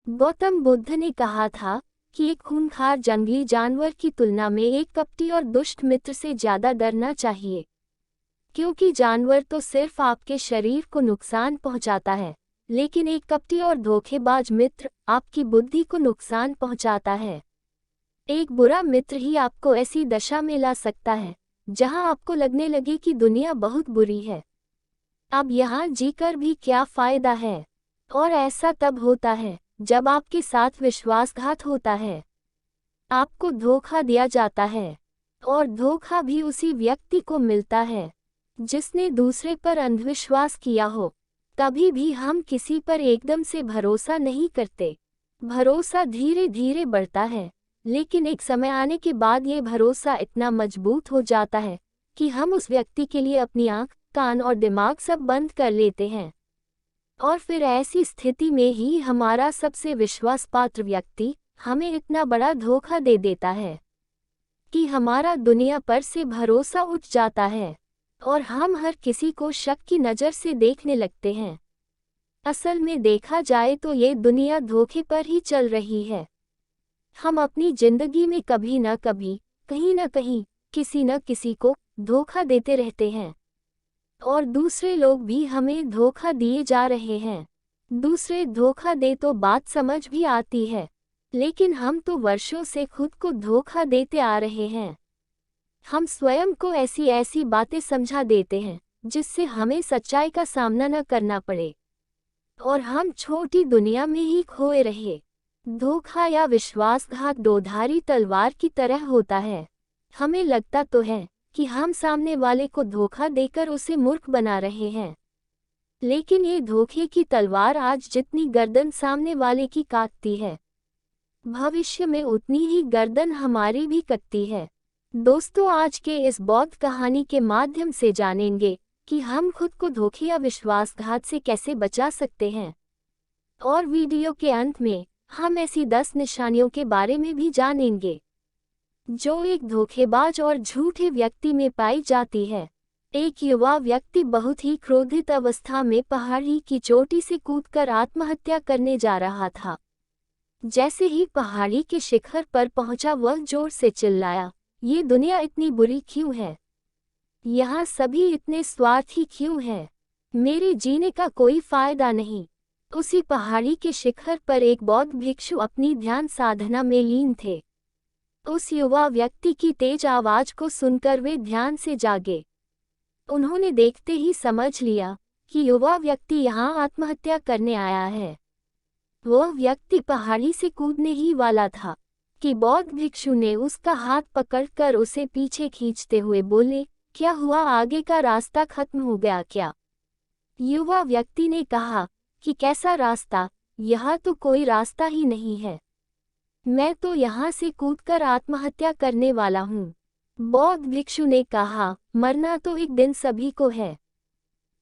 गौतम बुद्ध ने कहा था कि एक खूंखार जंगली जानवर की तुलना में एक कपटी और दुष्ट मित्र से ज्यादा डरना चाहिए, क्योंकि जानवर तो सिर्फ आपके शरीर को नुकसान पहुंचाता है, लेकिन एक कपटी और धोखेबाज मित्र आपकी बुद्धि को नुकसान पहुंचाता है। एक बुरा मित्र ही आपको ऐसी दशा में ला सकता है जहां आपको लगने लगे कि दुनिया बहुत बुरी है। अब यहाँ जीकर भी क्या फायदा है। और ऐसा तब होता है जब आपके साथ विश्वासघात होता है, आपको धोखा दिया जाता है, और धोखा भी उसी व्यक्ति को मिलता है जिसने दूसरे पर अंधविश्वास किया हो। कभी भी हम किसी पर एकदम से भरोसा नहीं करते। भरोसा धीरे धीरे बढ़ता है, लेकिन एक समय आने के बाद ये भरोसा इतना मजबूत हो जाता है कि हम उस व्यक्ति के लिए अपनी आंख, कान और दिमाग सब बंद कर लेते हैं। और फिर ऐसी स्थिति में ही हमारा सबसे विश्वासपात्र व्यक्ति हमें इतना बड़ा धोखा दे देता है कि हमारा दुनिया पर से भरोसा उठ जाता है और हम हर किसी को शक की नज़र से देखने लगते हैं। असल में देखा जाए तो ये दुनिया धोखे पर ही चल रही है। हम अपनी जिंदगी में कभी न कभी, कहीं न कहीं, किसी न किसी को धोखा देते रहते हैं, और दूसरे लोग भी हमें धोखा दिए जा रहे हैं। दूसरे धोखा दे तो बात समझ भी आती है, लेकिन हम तो वर्षों से खुद को धोखा देते आ रहे हैं। हम स्वयं को ऐसी ऐसी बातें समझा देते हैं जिससे हमें सच्चाई का सामना न करना पड़े, और हम छोटी दुनिया में ही खोए रहे। धोखा या विश्वासघात दोधारी तलवार की तरह होता है। हमें लगता तो है कि हम सामने वाले को धोखा देकर उसे मूर्ख बना रहे हैं, लेकिन ये धोखे की तलवार आज जितनी गर्दन सामने वाले की काटती है, भविष्य में उतनी ही गर्दन हमारी भी कटती है। दोस्तों, आज के इस बौद्ध कहानी के माध्यम से जानेंगे कि हम खुद को धोखे या विश्वासघात से कैसे बचा सकते हैं, और वीडियो के अंत में हम ऐसी 10 निशानियों के बारे में भी जानेंगे जो एक धोखेबाज और झूठे व्यक्ति में पाई जाती है। एक युवा व्यक्ति बहुत ही क्रोधित अवस्था में पहाड़ी की चोटी से कूदकर आत्महत्या करने जा रहा था। जैसे ही पहाड़ी के शिखर पर पहुंचा, वह जोर से चिल्लाया, ये दुनिया इतनी बुरी क्यों है? यहाँ सभी इतने स्वार्थी क्यों हैं? मेरे जीने का कोई फायदा नहीं। उसी पहाड़ी के शिखर पर एक बौद्ध भिक्षु अपनी ध्यान साधना में लीन थे। उस युवा व्यक्ति की तेज आवाज को सुनकर वे ध्यान से जागे। उन्होंने देखते ही समझ लिया कि युवा व्यक्ति यहाँ आत्महत्या करने आया है। वह व्यक्ति पहाड़ी से कूदने ही वाला था कि बौद्ध भिक्षु ने उसका हाथ पकड़कर उसे पीछे खींचते हुए बोले, क्या हुआ, आगे का रास्ता खत्म हो गया क्या? युवा व्यक्ति ने कहा कि कैसा रास्ता, यहाँ तो कोई रास्ता ही नहीं है। मैं तो यहाँ से कूदकर आत्महत्या करने वाला हूँ। बौद्ध भिक्षु ने कहा, मरना तो एक दिन सभी को है,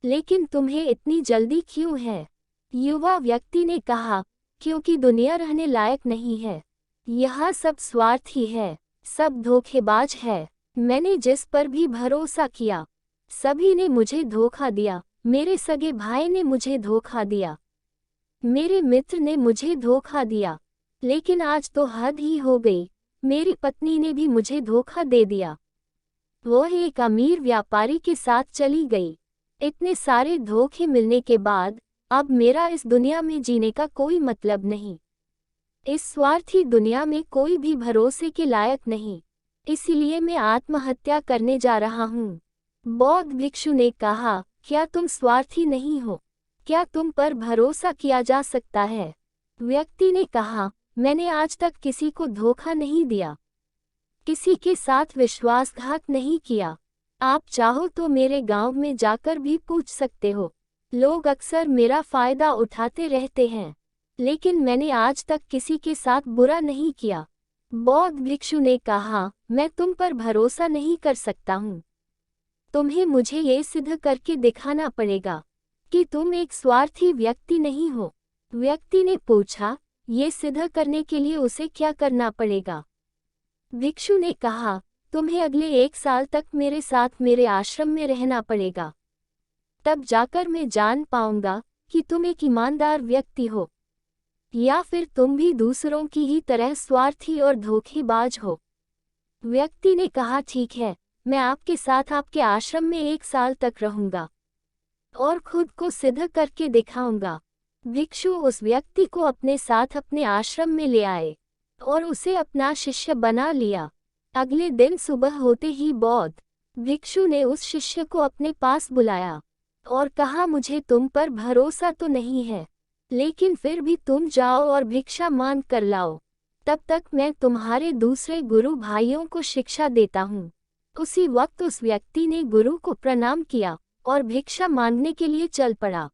लेकिन तुम्हें इतनी जल्दी क्यों है? युवा व्यक्ति ने कहा, क्योंकि दुनिया रहने लायक नहीं है। यहाँ सब स्वार्थी है, सब धोखेबाज है। मैंने जिस पर भी भरोसा किया, सभी ने मुझे धोखा दिया। मेरे सगे भाई ने मुझे धोखा दिया, मेरे मित्र ने मुझे धोखा दिया, लेकिन आज तो हद ही हो गई। मेरी पत्नी ने भी मुझे धोखा दे दिया। वह एक अमीर व्यापारी के साथ चली गई। इतने सारे धोखे मिलने के बाद अब मेरा इस दुनिया में जीने का कोई मतलब नहीं। इस स्वार्थी दुनिया में कोई भी भरोसे के लायक नहीं, इसीलिए मैं आत्महत्या करने जा रहा हूँ। बौद्ध भिक्षु ने कहा, क्या तुम स्वार्थी नहीं हो? क्या तुम पर भरोसा किया जा सकता है? व्यक्ति ने कहा, मैंने आज तक किसी को धोखा नहीं दिया, किसी के साथ विश्वासघात नहीं किया। आप चाहो तो मेरे गांव में जाकर भी पूछ सकते हो। लोग अक्सर मेरा फायदा उठाते रहते हैं, लेकिन मैंने आज तक किसी के साथ बुरा नहीं किया। बौद्ध भिक्षु ने कहा, मैं तुम पर भरोसा नहीं कर सकता हूँ। तुम्हें मुझे ये सिद्ध करके दिखाना पड़ेगा कि तुम एक स्वार्थी व्यक्ति नहीं हो। व्यक्ति ने पूछा, ये सिद्ध करने के लिए उसे क्या करना पड़ेगा? भिक्षु ने कहा, तुम्हें अगले 1 साल तक मेरे साथ मेरे आश्रम में रहना पड़ेगा। तब जाकर मैं जान पाऊंगा कि तुम एक ईमानदार व्यक्ति हो। या फिर तुम भी दूसरों की ही तरह स्वार्थी और धोखेबाज हो? व्यक्ति ने कहा, ठीक है, मैं आपके साथ आपके आश्रम में 1 साल तक रहूंगा और खुद को सिद्ध करके दिखाऊंगा। भिक्षु उस व्यक्ति को अपने साथ अपने आश्रम में ले आए और उसे अपना शिष्य बना लिया। अगले दिन सुबह होते ही बौद्ध भिक्षु ने उस शिष्य को अपने पास बुलाया और कहा, मुझे तुम पर भरोसा तो नहीं है, लेकिन फिर भी तुम जाओ और भिक्षा मांग कर लाओ, तब तक मैं तुम्हारे दूसरे गुरु भाइयों को शिक्षा देता हूँ। उसी वक्त उस व्यक्ति ने गुरु को प्रणाम किया और भिक्षा मांगने के लिए चल पड़ा।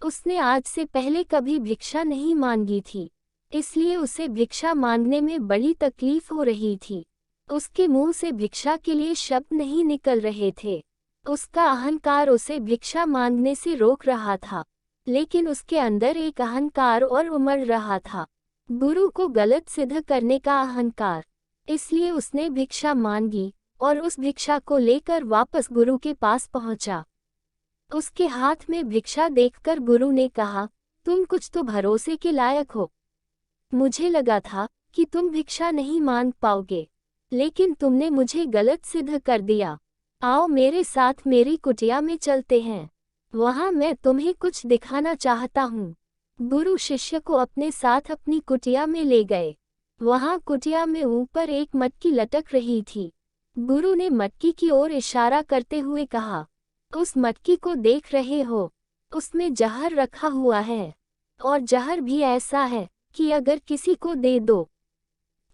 उसने आज से पहले कभी भिक्षा नहीं मांगी थी, इसलिए उसे भिक्षा मांगने में बड़ी तकलीफ हो रही थी। उसके मुंह से भिक्षा के लिए शब्द नहीं निकल रहे थे। उसका अहंकार उसे भिक्षा मांगने से रोक रहा था, लेकिन उसके अंदर एक अहंकार और उमड़ रहा था, गुरु को गलत सिद्ध करने का अहंकार। इसलिए उसने भिक्षा मांगी और उस भिक्षा को लेकर वापस गुरु के पास पहुंचा। उसके हाथ में भिक्षा देखकर गुरु ने कहा, तुम कुछ तो भरोसे के लायक हो। मुझे लगा था कि तुम भिक्षा नहीं मांग पाओगे, लेकिन तुमने मुझे गलत सिद्ध कर दिया। आओ मेरे साथ मेरी कुटिया में चलते हैं, वहां मैं तुम्हें कुछ दिखाना चाहता हूँ। गुरु शिष्य को अपने साथ अपनी कुटिया में ले गए। वहां कुटिया में ऊपर एक मटकी लटक रही थी। गुरु ने मटकी की ओर इशारा करते हुए कहा, उस मटकी को देख रहे हो, उसमें जहर रखा हुआ है, और जहर भी ऐसा है कि अगर किसी को दे दो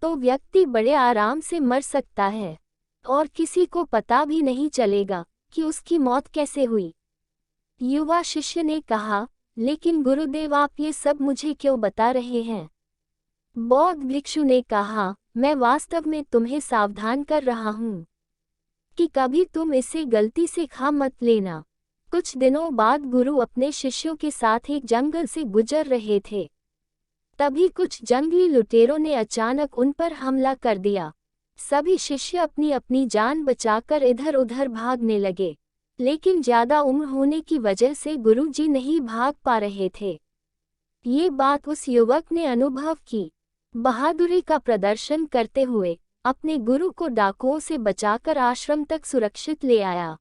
तो व्यक्ति बड़े आराम से मर सकता है और किसी को पता भी नहीं चलेगा कि उसकी मौत कैसे हुई। युवा शिष्य ने कहा, लेकिन गुरुदेव आप ये सब मुझे क्यों बता रहे हैं? बौद्ध भिक्षु ने कहा, मैं वास्तव में तुम्हें सावधान कर रहा हूँ कि कभी तुम इसे गलती से खा मत लेना। कुछ दिनों बाद गुरु अपने शिष्यों के साथ एक जंगल से गुजर रहे थे। तभी कुछ जंगली लुटेरों ने अचानक उन पर हमला कर दिया। सभी शिष्य अपनी अपनी जान बचाकर इधर उधर भागने लगे, लेकिन ज्यादा उम्र होने की वजह से गुरुजी नहीं भाग पा रहे थे। ये बात उस युवक ने अनुभव की। बहादुरी का प्रदर्शन करते हुए अपने गुरु को डाकुओं से बचाकर आश्रम तक सुरक्षित ले आया।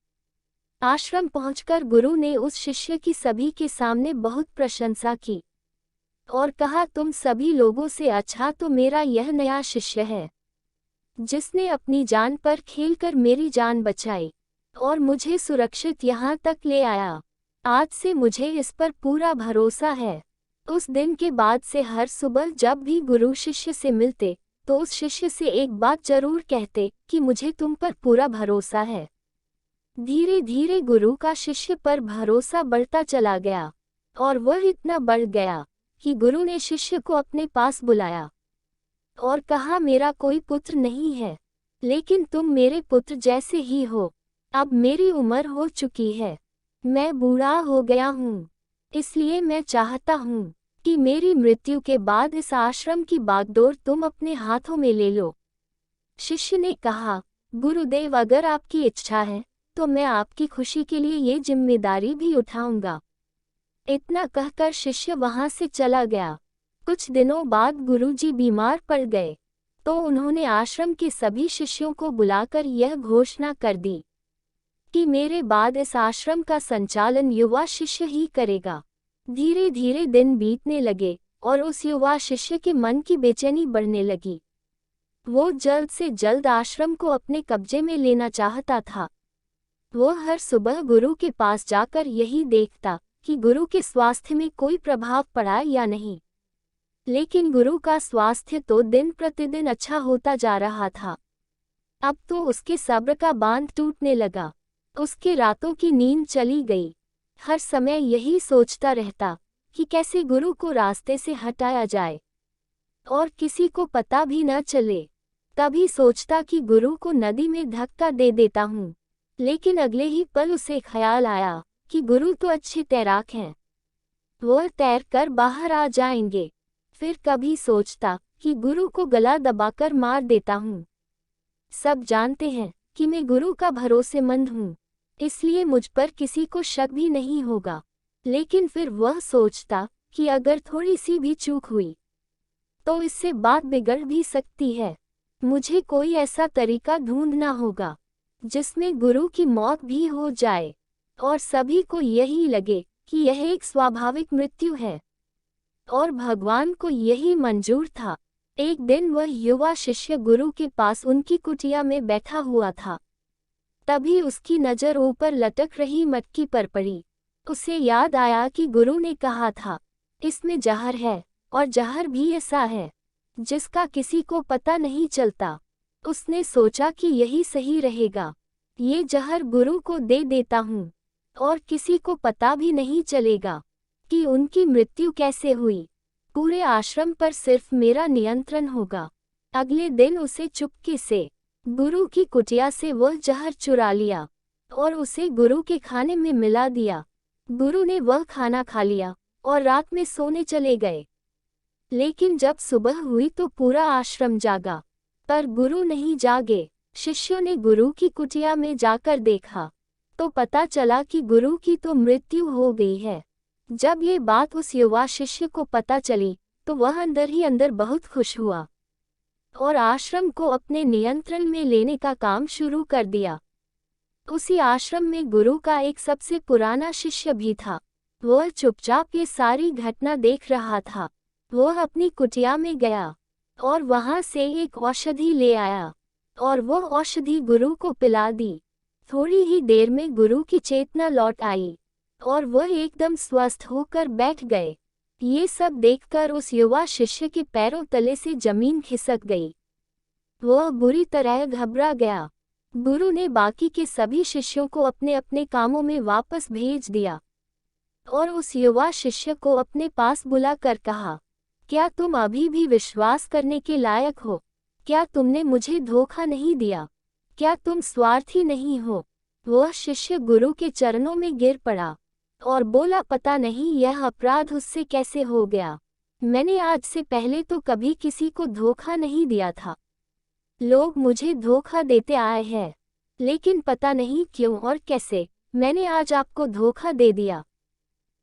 आश्रम पहुंचकर गुरु ने उस शिष्य की सभी के सामने बहुत प्रशंसा की और कहा, तुम सभी लोगों से अच्छा तो मेरा यह नया शिष्य है, जिसने अपनी जान पर खेलकर मेरी जान बचाई और मुझे सुरक्षित यहाँ तक ले आया। आज से मुझे इस पर पूरा भरोसा है। उस दिन के बाद से हर सुबह जब भी गुरु शिष्य से मिलते तो उस शिष्य से एक बात जरूर कहते कि मुझे तुम पर पूरा भरोसा है। धीरे धीरे गुरु का शिष्य पर भरोसा बढ़ता चला गया और वह इतना बढ़ गया कि गुरु ने शिष्य को अपने पास बुलाया और कहा, मेरा कोई पुत्र नहीं है, लेकिन तुम मेरे पुत्र जैसे ही हो। अब मेरी उम्र हो चुकी है, मैं बूढ़ा हो गया हूँ, इसलिए मैं चाहता हूँ कि मेरी मृत्यु के बाद इस आश्रम की बागडोर तुम अपने हाथों में ले लो। शिष्य ने कहा, गुरुदेव अगर आपकी इच्छा है तो मैं आपकी खुशी के लिए ये जिम्मेदारी भी उठाऊंगा। इतना कहकर शिष्य वहां से चला गया। कुछ दिनों बाद गुरुजी बीमार पड़ गए तो उन्होंने आश्रम के सभी शिष्यों को बुलाकर यह घोषणा कर दी कि मेरे बाद इस आश्रम का संचालन युवा शिष्य ही करेगा। धीरे धीरे दिन बीतने लगे और उस युवा शिष्य के मन की बेचैनी बढ़ने लगी। वो जल्द से जल्द आश्रम को अपने कब्जे में लेना चाहता था। वो हर सुबह गुरु के पास जाकर यही देखता कि गुरु के स्वास्थ्य में कोई प्रभाव पड़ा या नहीं, लेकिन गुरु का स्वास्थ्य तो दिन प्रतिदिन अच्छा होता जा रहा था। अब तो उसके सब्र का बांध टूटने लगा। उसके रातों की नींद चली गई। हर समय यही सोचता रहता कि कैसे गुरु को रास्ते से हटाया जाए और किसी को पता भी न चले। कभी सोचता कि गुरु को नदी में धक्का दे देता हूँ, लेकिन अगले ही पल उसे ख्याल आया कि गुरु तो अच्छे तैराक हैं, वह तैरकर बाहर आ जाएंगे। फिर कभी सोचता कि गुरु को गला दबाकर मार देता हूँ। सब जानते हैं कि मैं गुरु का भरोसेमंद हूँ, इसलिए मुझ पर किसी को शक भी नहीं होगा। लेकिन फिर वह सोचता कि अगर थोड़ी सी भी चूक हुई तो इससे बात बिगड़ भी सकती है। मुझे कोई ऐसा तरीका ढूंढना होगा जिसमें गुरु की मौत भी हो जाए और सभी को यही लगे कि यह एक स्वाभाविक मृत्यु है। और भगवान को यही मंजूर था। एक दिन वह युवा शिष्य गुरु के पास उनकी कुटिया में बैठा हुआ था। तभी उसकी नज़र ऊपर लटक रही मटकी पर पड़ी। उसे याद आया कि गुरु ने कहा था, इसमें जहर है, और जहर भी ऐसा है जिसका किसी को पता नहीं चलता। उसने सोचा कि यही सही रहेगा, ये जहर गुरु को दे देता हूँ और किसी को पता भी नहीं चलेगा कि उनकी मृत्यु कैसे हुई। पूरे आश्रम पर सिर्फ मेरा नियंत्रण होगा। अगले दिन उसे चुपके से गुरु की कुटिया से वह जहर चुरा लिया और उसे गुरु के खाने में मिला दिया। गुरु ने वह खाना खा लिया और रात में सोने चले गए। लेकिन जब सुबह हुई तो पूरा आश्रम जागा, पर गुरु नहीं जागे। शिष्यों ने गुरु की कुटिया में जाकर देखा तो पता चला कि गुरु की तो मृत्यु हो गई है। जब ये बात उस युवा शिष्य को पता चली तो वह अंदर ही अंदर बहुत खुश हुआ और आश्रम को अपने नियंत्रण में लेने का काम शुरू कर दिया। उसी आश्रम में गुरु का एक सबसे पुराना शिष्य भी था। वह चुपचाप ये सारी घटना देख रहा था। वह अपनी कुटिया में गया और वहां से एक औषधि ले आया और वह औषधि गुरु को पिला दी। थोड़ी ही देर में गुरु की चेतना लौट आई और वह एकदम स्वस्थ होकर बैठ गए। ये सब देखकर उस युवा शिष्य के पैरों तले से जमीन खिसक गई। वह बुरी तरह घबरा गया। गुरु ने बाकी के सभी शिष्यों को अपने अपने कामों में वापस भेज दिया और उस युवा शिष्य को अपने पास बुलाकर कहा, क्या तुम अभी भी विश्वास करने के लायक हो? क्या तुमने मुझे धोखा नहीं दिया? क्या तुम स्वार्थी नहीं हो? वह शिष्य गुरु के चरणों में गिर पड़ा और बोला, पता नहीं यह अपराध उससे कैसे हो गया। मैंने आज से पहले तो कभी किसी को धोखा नहीं दिया था। लोग मुझे धोखा देते आए हैं, लेकिन पता नहीं क्यों और कैसे मैंने आज आपको धोखा दे दिया।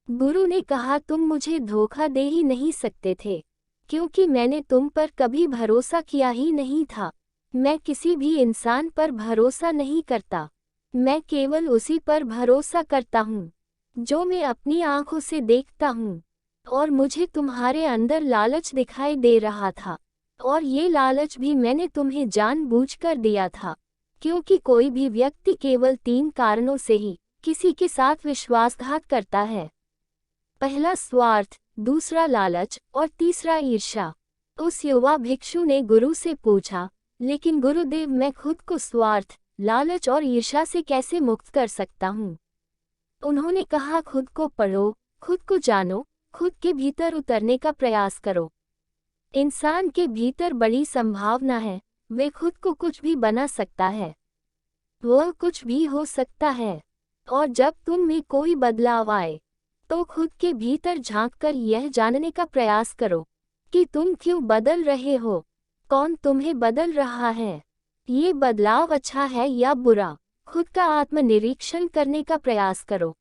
गुरु ने कहा, तुम मुझे धोखा दे ही नहीं सकते थे, क्योंकि मैंने तुम पर कभी भरोसा किया ही नहीं था। मैं किसी भी इंसान पर भरोसा नहीं करता। मैं केवल उसी पर भरोसा करता हूँ जो मैं अपनी आंखों से देखता हूँ। और मुझे तुम्हारे अंदर लालच दिखाई दे रहा था, और ये लालच भी मैंने तुम्हें जानबूझकर दिया था, क्योंकि कोई भी व्यक्ति केवल 3 कारणों से ही किसी के साथ विश्वासघात करता है। पहला स्वार्थ, दूसरा लालच और तीसरा ईर्ष्या। उस युवा भिक्षु ने गुरु से पूछा, लेकिन गुरुदेव, मैं खुद को स्वार्थ, लालच और ईर्ष्या से कैसे मुक्त कर सकता हूँ? उन्होंने कहा, खुद को पढ़ो, खुद को जानो, खुद के भीतर उतरने का प्रयास करो। इंसान के भीतर बड़ी संभावना है, वे खुद को कुछ भी बना सकता है, वह कुछ भी हो सकता है। और जब तुम में कोई बदलाव आए तो खुद के भीतर झांककर यह जानने का प्रयास करो कि तुम क्यों बदल रहे हो, कौन तुम्हें बदल रहा है, ये बदलाव अच्छा है या बुरा। खुद का आत्मनिरीक्षण करने का प्रयास करो।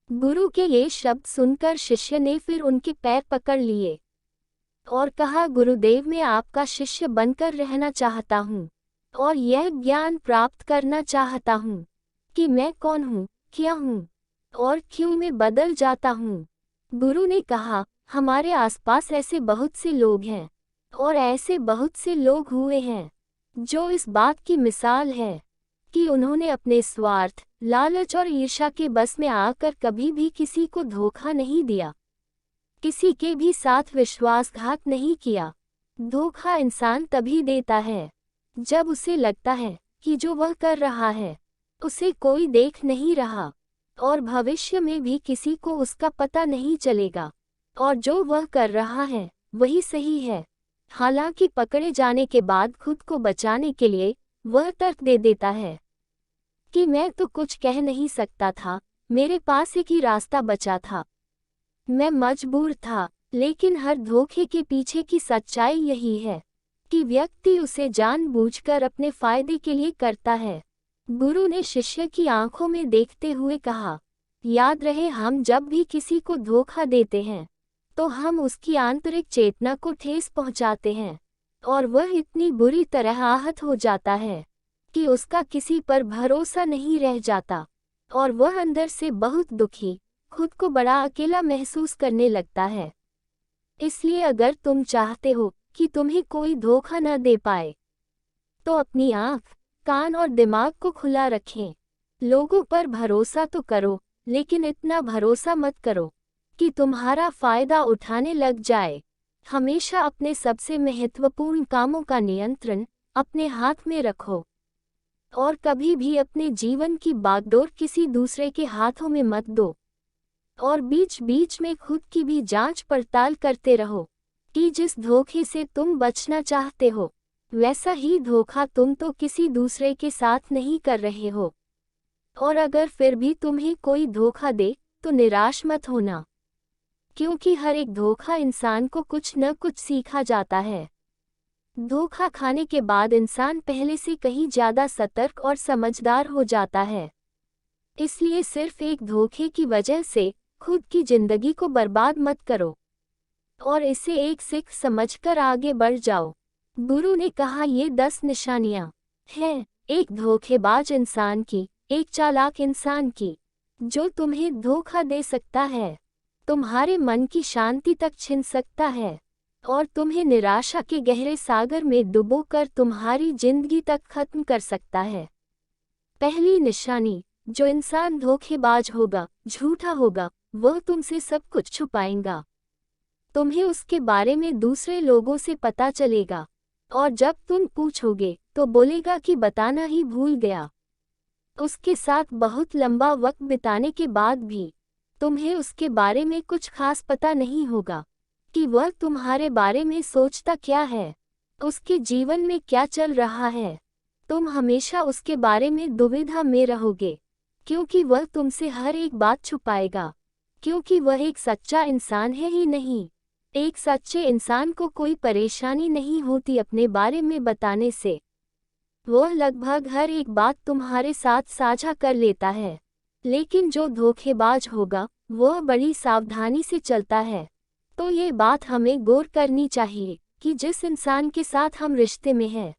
गुरु के ये शब्द सुनकर शिष्य ने फिर उनके पैर पकड़ लिए और कहा, गुरुदेव, मैं आपका शिष्य बनकर रहना चाहता हूँ और यह ज्ञान प्राप्त करना चाहता हूँ कि मैं कौन हूँ, क्या हूँ और क्यों मैं बदल जाता हूँ। गुरु ने कहा, हमारे आसपास ऐसे बहुत से लोग हैं और ऐसे बहुत से लोग हुए हैं जो इस बात की मिसाल है कि उन्होंने अपने स्वार्थ, लालच और ईर्ष्या के बस में आकर कभी भी किसी को धोखा नहीं दिया, किसी के भी साथ विश्वासघात नहीं किया। धोखा इंसान तभी देता है जब उसे लगता है कि जो वह कर रहा है उसे कोई देख नहीं रहा और भविष्य में भी किसी को उसका पता नहीं चलेगा और जो वह कर रहा है वही सही है। हालांकि पकड़े जाने के बाद खुद को बचाने के लिए वह तर्क दे देता है कि मैं तो कुछ कह नहीं सकता था, मेरे पास एक ही रास्ता बचा था, मैं मजबूर था। लेकिन हर धोखे के पीछे की सच्चाई यही है कि व्यक्ति उसे जानबूझकर अपने फायदे के लिए करता है। गुरु ने शिष्य की आंखों में देखते हुए कहा, याद रहे, हम जब भी किसी को धोखा देते हैं तो हम उसकी आंतरिक चेतना को ठेस पहुंचाते हैं और वह इतनी बुरी तरह आहत हो जाता है कि उसका किसी पर भरोसा नहीं रह जाता और वह अंदर से बहुत दुखी, खुद को बड़ा अकेला महसूस करने लगता है। इसलिए अगर तुम चाहते हो कि तुम्हें कोई धोखा न दे पाए, तो अपनी आँख, कान और दिमाग को खुला रखें। लोगों पर भरोसा तो करो, लेकिन इतना भरोसा मत करो कि तुम्हारा फायदा उठाने लग जाए। हमेशा अपने सबसे महत्वपूर्ण कामों का नियंत्रण अपने हाथ में रखो और कभी भी अपने जीवन की बागडोर किसी दूसरे के हाथों में मत दो। और बीच बीच में खुद की भी जांच पड़ताल करते रहो कि जिस धोखे से तुम बचना चाहते हो, वैसा ही धोखा तुम तो किसी दूसरे के साथ नहीं कर रहे हो। और अगर फिर भी तुम्हें कोई धोखा दे तो निराश मत होना, क्योंकि हर एक धोखा इंसान को कुछ न कुछ सीखा जाता है। धोखा खाने के बाद इंसान पहले से कहीं ज्यादा सतर्क और समझदार हो जाता है। इसलिए सिर्फ एक धोखे की वजह से खुद की जिंदगी को बर्बाद मत करो और इसे एक सीख समझकर आगे बढ़ जाओ। गुरु ने कहा, ये 10 निशानियां हैं एक धोखेबाज इंसान की, एक चालाक इंसान की, जो तुम्हें धोखा दे सकता है, तुम्हारे मन की शांति तक छीन सकता है और तुम्हें निराशा के गहरे सागर में डुबोकर तुम्हारी जिंदगी तक खत्म कर सकता है। पहली निशानी, जो इंसान धोखेबाज होगा, झूठा होगा, वह तुमसे सब कुछ छुपाएगा। तुम्हें उसके बारे में दूसरे लोगों से पता चलेगा और जब तुम पूछोगे तो बोलेगा कि बताना ही भूल गया। उसके साथ बहुत लंबा वक्त बिताने के बाद भी तुम्हें उसके बारे में कुछ खास पता नहीं होगा कि वह तुम्हारे बारे में सोचता क्या है, उसके जीवन में क्या चल रहा है। तुम हमेशा उसके बारे में दुविधा में रहोगे, क्योंकि वह तुमसे हर एक बात छुपाएगा, क्योंकि वह एक सच्चा इंसान है ही नहीं। एक सच्चे इंसान को कोई परेशानी नहीं होती अपने बारे में बताने से। वह लगभग हर एक बात तुम्हारे साथ साझा कर लेता है। लेकिन जो धोखेबाज होगा, वह बड़ी सावधानी से चलता है। तो ये बात हमें गौर करनी चाहिए कि जिस इंसान के साथ हम रिश्ते में हैं,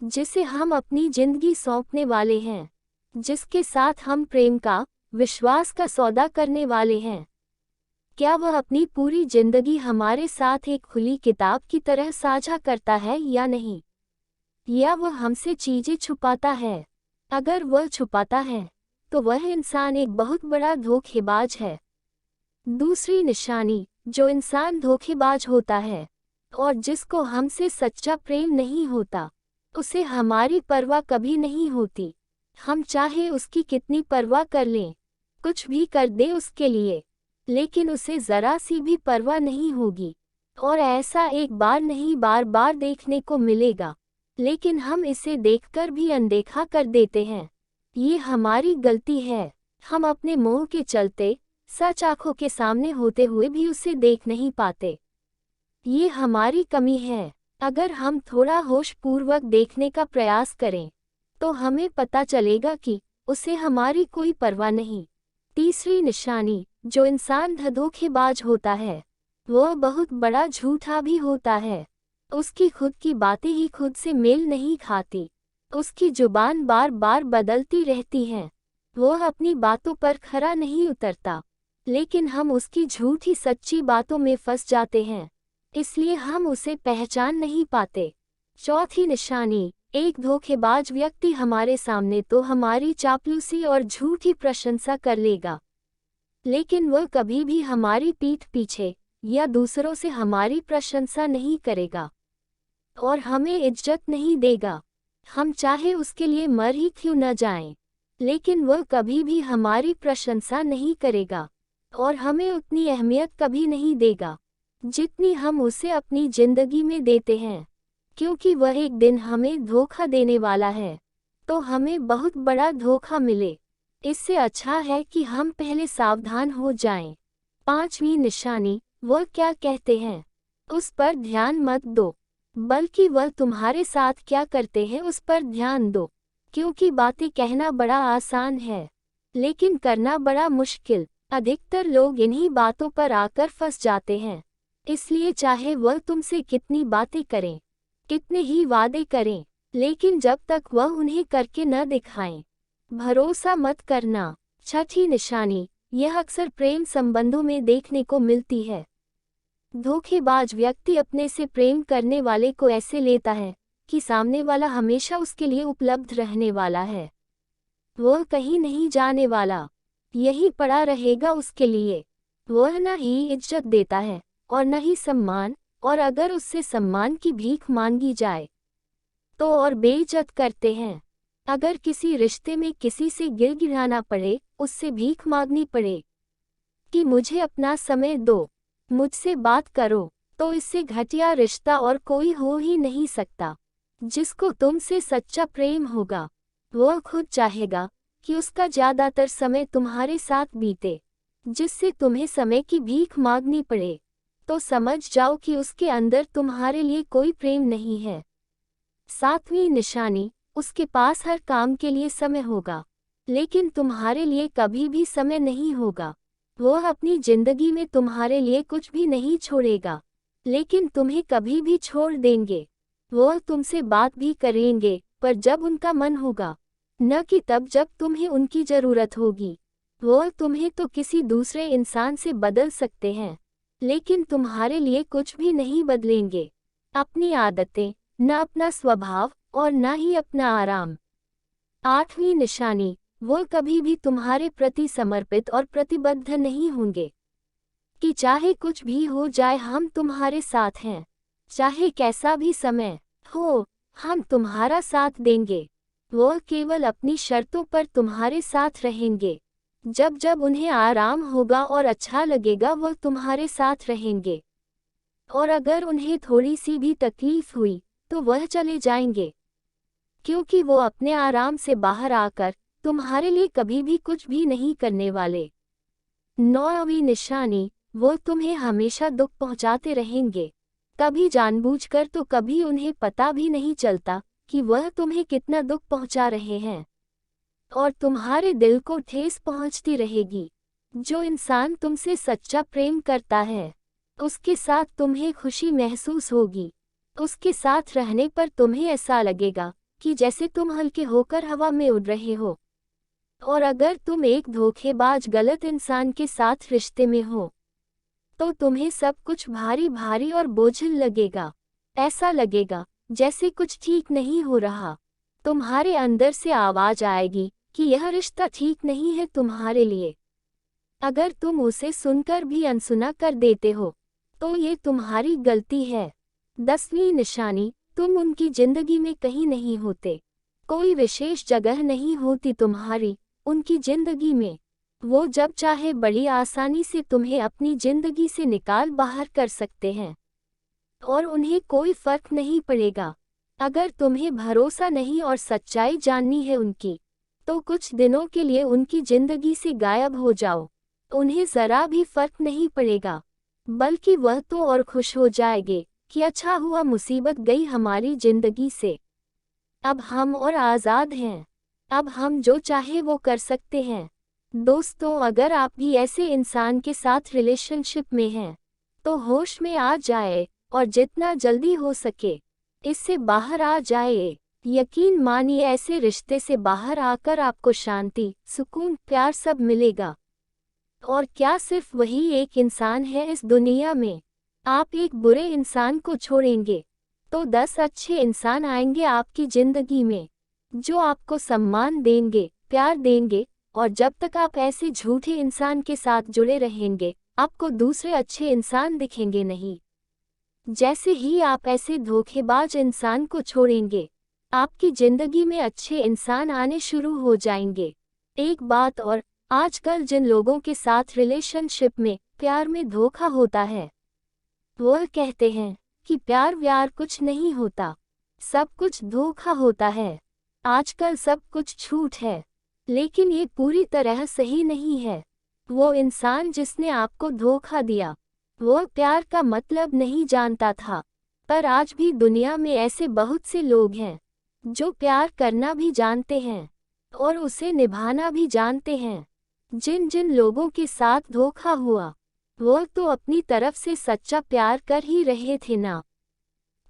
जिसे हम अपनी जिंदगी सौंपने वाले हैं, जिसके साथ हम प्रेम का, विश्वास का सौदा करने वाले हैं, क्या वह अपनी पूरी जिंदगी हमारे साथ एक खुली किताब की तरह साझा करता है या नहीं, या वह हमसे चीजें छुपाता है। अगर वह छुपाता है तो वह इंसान एक बहुत बड़ा धोखेबाज है। दूसरी निशानी, जो इंसान धोखेबाज होता है और जिसको हमसे सच्चा प्रेम नहीं होता, उसे हमारी परवाह कभी नहीं होती। हम चाहे उसकी कितनी परवाह कर लें, कुछ भी कर दे उसके लिए, लेकिन उसे जरा सी भी परवाह नहीं होगी। और ऐसा एक बार नहीं बार बार देखने को मिलेगा, लेकिन हम इसे देखकर भी अनदेखा कर देते हैं। ये हमारी गलती है। हम अपने मोह के चलते सच आंखों के सामने होते हुए भी उसे देख नहीं पाते। ये हमारी कमी है। अगर हम थोड़ा होशपूर्वक देखने का प्रयास करें तो हमें पता चलेगा कि उसे हमारी कोई परवाह नहीं। तीसरी निशानी, जो इंसान धोखेबाज होता है, वह बहुत बड़ा झूठा भी होता है। उसकी खुद की बातें ही खुद से मेल नहीं खाती। उसकी जुबान बार बार बदलती रहती है। वह अपनी बातों पर खरा नहीं उतरता, लेकिन हम उसकी झूठी सच्ची बातों में फंस जाते हैं, इसलिए हम उसे पहचान नहीं पाते। चौथी निशानी, एक धोखेबाज व्यक्ति हमारे सामने तो हमारी चापलूसी और झूठी प्रशंसा कर लेगा, लेकिन वह कभी भी हमारी पीठ पीछे या दूसरों से हमारी प्रशंसा नहीं करेगा और हमें इज्जत नहीं देगा। हम चाहे उसके लिए मर ही क्यों न जाएं, लेकिन वह कभी भी हमारी प्रशंसा नहीं करेगा और हमें उतनी अहमियत कभी नहीं देगा जितनी हम उसे अपनी जिंदगी में देते हैं, क्योंकि वह एक दिन हमें धोखा देने वाला है, तो हमें बहुत बड़ा धोखा मिले। इससे अच्छा है कि हम पहले सावधान हो जाएं। पांचवी निशानी, वह क्या कहते हैं उस पर ध्यान मत दो, बल्कि वह तुम्हारे साथ क्या करते हैं उस पर ध्यान दो, क्योंकि बातें कहना बड़ा आसान है, लेकिन करना बड़ा मुश्किल। अधिकतर लोग इन्हीं बातों पर आकर फंस जाते हैं। इसलिए चाहे वह तुमसे कितनी बातें करें, कितने ही वादे करें, लेकिन जब तक वह उन्हें करके न दिखाएं, भरोसा मत करना। छठी निशानी, यह अक्सर प्रेम संबंधों में देखने को मिलती है। धोखेबाज व्यक्ति अपने से प्रेम करने वाले को ऐसे लेता है कि सामने वाला हमेशा उसके लिए उपलब्ध रहने वाला है। वह कहीं नहीं जाने वाला, यही पड़ा रहेगा उसके लिए। वह न ही इज्जत देता है और न ही सम्मान, और अगर उससे सम्मान की भीख मांगी जाए तो और बेइज्जत करते हैं। अगर किसी रिश्ते में किसी से गिड़गिड़ाना पड़े, उससे भीख मांगनी पड़े कि मुझे अपना समय दो, मुझसे बात करो, तो इससे घटिया रिश्ता और कोई हो ही नहीं सकता। जिसको तुमसे सच्चा प्रेम होगा, वह खुद चाहेगा कि उसका ज़्यादातर समय तुम्हारे साथ बीते। जिससे तुम्हें समय की भीख मांगनी पड़े, तो समझ जाओ कि उसके अंदर तुम्हारे लिए कोई प्रेम नहीं है। 7वीं निशानी, उसके पास हर काम के लिए समय होगा, लेकिन तुम्हारे लिए कभी भी समय नहीं होगा। वह अपनी जिंदगी में तुम्हारे लिए कुछ भी नहीं छोड़ेगा, लेकिन तुम्हें कभी भी छोड़ देंगे। वह तुमसे बात भी करेंगे, पर जब उनका मन होगा, न कि तब जब तुम्हें उनकी ज़रूरत होगी। वह तुम्हें तो किसी दूसरे इंसान से बदल सकते हैं, लेकिन तुम्हारे लिए कुछ भी नहीं बदलेंगे। अपनी आदतें, न अपना स्वभाव और न ही अपना आराम। 8वीं निशानी, वो कभी भी तुम्हारे प्रति समर्पित और प्रतिबद्ध नहीं होंगे कि चाहे कुछ भी हो जाए हम तुम्हारे साथ हैं, चाहे कैसा भी समय हो हम तुम्हारा साथ देंगे। वह केवल अपनी शर्तों पर तुम्हारे साथ रहेंगे। जब जब उन्हें आराम होगा और अच्छा लगेगा वह तुम्हारे साथ रहेंगे, और अगर उन्हें थोड़ी सी भी तकलीफ हुई तो वह चले जाएंगे, क्योंकि वो अपने आराम से बाहर आकर तुम्हारे लिए कभी भी कुछ भी नहीं करने वाले। 9वीं निशानी, वो तुम्हें हमेशा दुख पहुंचाते रहेंगे, कभी जानबूझकर तो कभी उन्हें पता भी नहीं चलता कि वह तुम्हें कितना दुख पहुंचा रहे हैं, और तुम्हारे दिल को ठेस पहुंचती रहेगी। जो इंसान तुमसे सच्चा प्रेम करता है, उसके साथ तुम्हें खुशी महसूस होगी। उसके साथ रहने पर तुम्हें ऐसा लगेगा कि जैसे तुम हल्के होकर हवा में उड़ रहे हो। और अगर तुम एक धोखेबाज गलत इंसान के साथ रिश्ते में हो, तो तुम्हें सब कुछ भारी भारी और बोझिल लगेगा। ऐसा लगेगा जैसे कुछ ठीक नहीं हो रहा। तुम्हारे अंदर से आवाज आएगी कि यह रिश्ता ठीक नहीं है तुम्हारे लिए। अगर तुम उसे सुनकर भी अनसुना कर देते हो, तो ये तुम्हारी गलती है। 10वीं निशानी, तुम उनकी जिंदगी में कहीं नहीं होते, कोई विशेष जगह नहीं होती तुम्हारी उनकी जिंदगी में। वो जब चाहे बड़ी आसानी से तुम्हें अपनी जिंदगी से निकाल बाहर कर सकते हैं, और उन्हें कोई फर्क नहीं पड़ेगा। अगर तुम्हें भरोसा नहीं और सच्चाई जाननी है उनकी, तो कुछ दिनों के लिए उनकी जिंदगी से गायब हो जाओ। उन्हें जरा भी फर्क नहीं पड़ेगा, बल्कि वह तो और खुश हो जाएंगे कि अच्छा हुआ मुसीबत गई हमारी जिंदगी से। अब हम और आज़ाद हैं, अब हम जो चाहे वो कर सकते हैं। दोस्तों, अगर आप भी ऐसे इंसान के साथ रिलेशनशिप में हैं, तो होश में आ जाए और जितना जल्दी हो सके इससे बाहर आ जाए। यकीन मानिए, ऐसे रिश्ते से बाहर आकर आपको शांति, सुकून, प्यार सब मिलेगा। और क्या सिर्फ वही एक इंसान है इस दुनिया में? आप एक बुरे इंसान को छोड़ेंगे तो 10 अच्छे इंसान आएंगे आपकी जिंदगी में, जो आपको सम्मान देंगे, प्यार देंगे। और जब तक आप ऐसे झूठे इंसान के साथ जुड़े रहेंगे, आपको दूसरे अच्छे इंसान दिखेंगे नहीं। जैसे ही आप ऐसे धोखेबाज इंसान को छोड़ेंगे, आपकी जिंदगी में अच्छे इंसान आने शुरू हो जाएंगे। एक बात और, आजकल जिन लोगों के साथ रिलेशनशिप में, प्यार में धोखा होता है, वह कहते हैं कि प्यार व्यार कुछ नहीं होता, सब कुछ धोखा होता है, आजकल सब कुछ झूठ है। लेकिन ये पूरी तरह सही नहीं है। वो इंसान जिसने आपको धोखा दिया, वो प्यार का मतलब नहीं जानता था। पर आज भी दुनिया में ऐसे बहुत से लोग हैं जो प्यार करना भी जानते हैं और उसे निभाना भी जानते हैं। जिन जिन लोगों के साथ धोखा हुआ, वो तो अपनी तरफ से सच्चा प्यार कर ही रहे थे ना।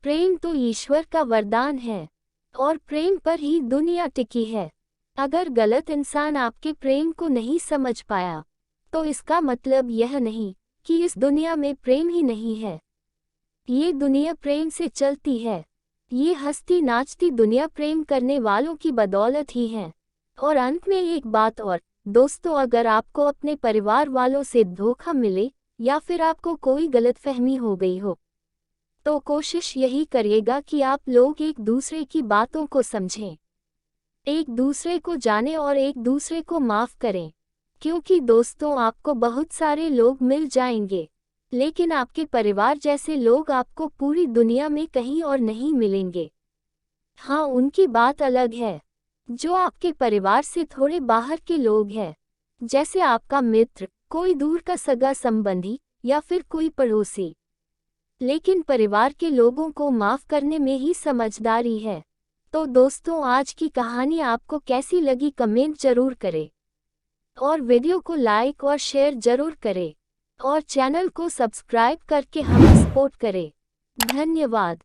प्रेम तो ईश्वर का वरदान है और प्रेम पर ही दुनिया टिकी है। अगर गलत इंसान आपके प्रेम को नहीं समझ पाया, तो इसका मतलब यह नहीं कि इस दुनिया में प्रेम ही नहीं है। ये दुनिया प्रेम से चलती है। ये हंसती नाचती दुनिया प्रेम करने वालों की बदौलत ही है। और अंत में एक बात और, दोस्तों, अगर आपको अपने परिवार वालों से धोखा मिले या फिर आपको कोई गलतफहमी हो गई हो, तो कोशिश यही करिएगा कि आप लोग एक दूसरे की बातों को समझें, एक दूसरे को जानें और एक दूसरे को माफ करें। क्योंकि दोस्तों, आपको बहुत सारे लोग मिल जाएंगे, लेकिन आपके परिवार जैसे लोग आपको पूरी दुनिया में कहीं और नहीं मिलेंगे। हाँ, उनकी बात अलग है, जो आपके परिवार से थोड़े बाहर के लोग हैं, जैसे आपका मित्र, कोई दूर का सगा संबंधी या फिर कोई पड़ोसी। लेकिन परिवार के लोगों को माफ करने में ही समझदारी है। तो दोस्तों, आज की कहानी आपको कैसी लगी कमेंट जरूर करें और वीडियो को लाइक और शेयर जरूर करें और चैनल को सब्सक्राइब करके हमें सपोर्ट करें। धन्यवाद।